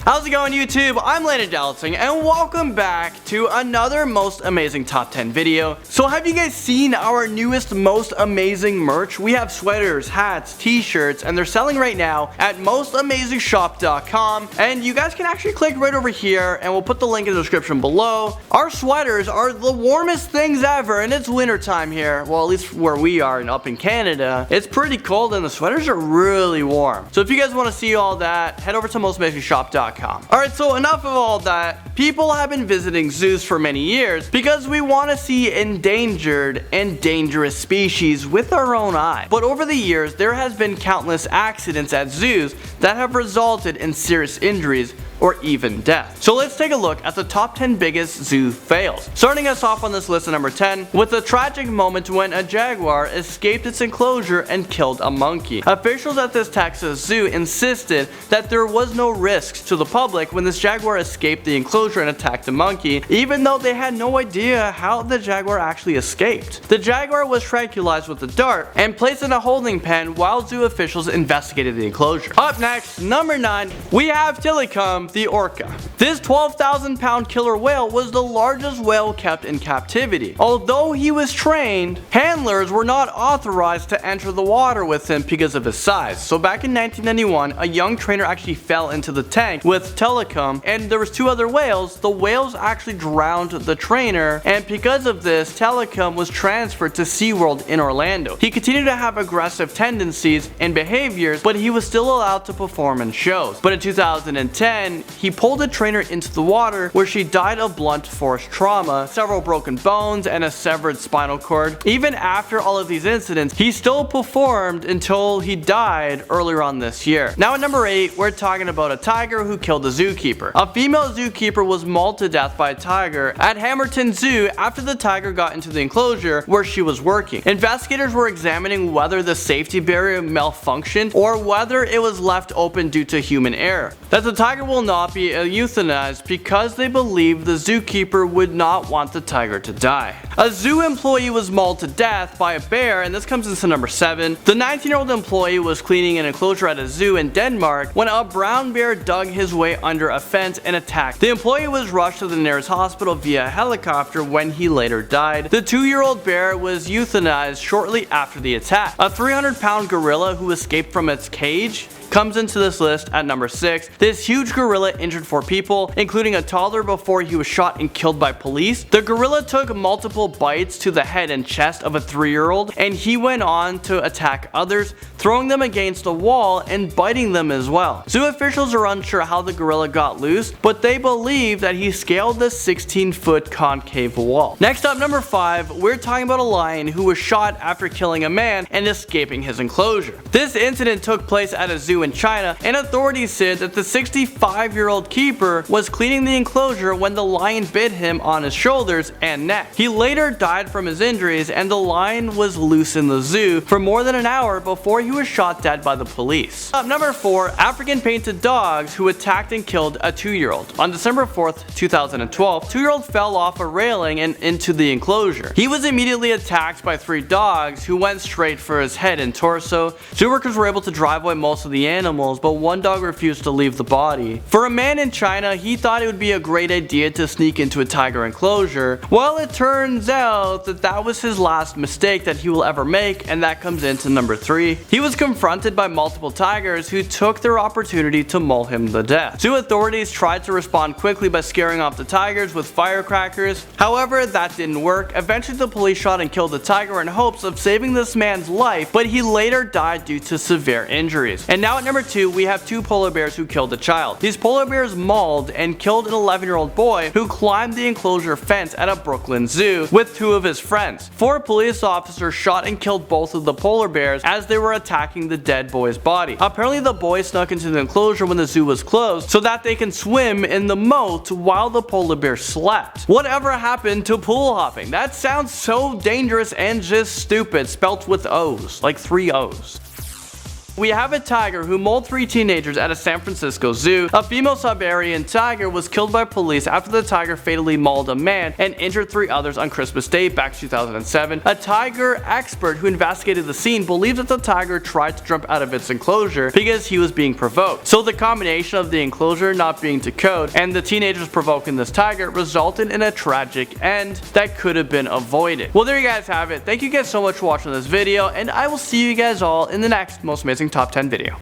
How's it going, YouTube? I'm Landon Dallasing, and welcome back to another Most Amazing Top 10 video. So have you guys seen our newest Most Amazing merch? We have sweaters, hats, t-shirts, and they're selling right now at mostamazingshop.com, and you guys can actually click right over here, and we'll put the link in the description below. Our sweaters are the warmest things ever, and it's winter time here. Well, at least where we are and up in Canada. It's pretty cold, and the sweaters are really warm. So if you guys want to see all that, head over to mostamazingshop.com. Alright, so enough of all that. People have been visiting zoos for many years because we want to see endangered and dangerous species with our own eye. But over the years, there has been countless accidents at zoos that have resulted in serious injuries or even death. So let's take a look at the top 10 biggest zoo fails. Starting us off on this list at number 10 with a tragic moment when a jaguar escaped its enclosure and killed a monkey. Officials at this Texas zoo insisted that there was no risks to the public when this jaguar escaped the enclosure and attacked the monkey, even though they had no idea how the jaguar actually escaped. The jaguar was tranquilized with a dart and placed in a holding pen while zoo officials investigated the enclosure. Up next, number 9, we have Tilikum the Orca. This 12,000-pound killer whale was the largest whale kept in captivity. Although he was trained, handlers were not authorized to enter the water with him because of his size. So back in 1991, a young trainer actually fell into the tank with Tilikum, and there was 2 other whales. The whales actually drowned the trainer, and because of this, Tilikum was transferred to SeaWorld in Orlando. He continued to have aggressive tendencies and behaviors, but he was still allowed to perform in shows. But in 2010, he pulled a trainer into the water where she died of blunt force trauma, several broken bones, and a severed spinal cord. Even after all of these incidents, he still performed until he died earlier on this year. Now at number 8, we're talking about a tiger who killed a zookeeper. A female zookeeper was mauled to death by a tiger at Hamilton Zoo after the tiger got into the enclosure where she was working. Investigators were examining whether the safety barrier malfunctioned or whether it was left open due to human error. That the tiger will not be euthanized because they believe the zookeeper would not want the tiger to die. A zoo employee was mauled to death by a bear, and this comes into number 7. The 19-year-old employee was cleaning an enclosure at a zoo in Denmark when a brown bear dug his way under a fence and attacked. The employee was rushed to the nearest hospital via helicopter when he later died. The 2-year-old bear was euthanized shortly after the attack. A 300-pound gorilla who escaped from its cage comes into this list at number 6. This huge gorilla injured 4 people, including a toddler, before he was shot and killed by police. The gorilla took multiple bites to the head and chest of a 3-year-old, and he went on to attack others, throwing them against a wall and biting them as well. Zoo officials are unsure how the gorilla got loose, but they believe that he scaled the 16-foot concave wall. Next up, number 5, we're talking about a lion who was shot after killing a man and escaping his enclosure. This incident took place at a zoo in China, and authorities said that the 65-year-old keeper was cleaning the enclosure when the lion bit him on his shoulders and neck. He later died from his injuries, and the lion was loose in the zoo for more than an hour before he was shot dead by the police. Number 4, African painted dogs who attacked and killed a 2-year-old. On December 4th, 2012, 2-year-old fell off a railing and into the enclosure. He was immediately attacked by 3 dogs who went straight for his head and torso. Zoo workers were able to drive away most of the animals, but one dog refused to leave the body. For a man in China, he thought it would be a great idea to sneak into a tiger enclosure. Well, it turns out that that was his last mistake that he will ever make, and that comes into number 3. He was confronted by multiple tigers who took their opportunity to maul him to death. Zoo authorities tried to respond quickly by scaring off the tigers with firecrackers. However, that didn't work. Eventually, the police shot and killed the tiger in hopes of saving this man's life, but he later died due to severe injuries. And now at number 2, we have 2 polar bears who killed a child. These polar bears mauled and killed an 11-year-old boy who climbed the enclosure fence at a Brooklyn zoo with 2 of his friends. 4 police officers shot and killed both of the polar bears as they were attacking the dead boy's body. Apparently, the boy snuck into the enclosure when the zoo was closed so that they can swim in the moat while the polar bear slept. Whatever happened to pool hopping? That sounds so dangerous and just stupid, spelt with O's, like 3 O's. We have a tiger who mauled 3 teenagers at a San Francisco zoo. A female Siberian tiger was killed by police after the tiger fatally mauled a man and injured 3 others on Christmas Day back in 2007. A tiger expert who investigated the scene believes that the tiger tried to jump out of its enclosure because he was being provoked. So the combination of the enclosure not being to code and the teenagers provoking this tiger resulted in a tragic end that could have been avoided. Well, there you guys have it. Thank you guys so much for watching this video, and I will see you guys all in the next most amazing top 10 video.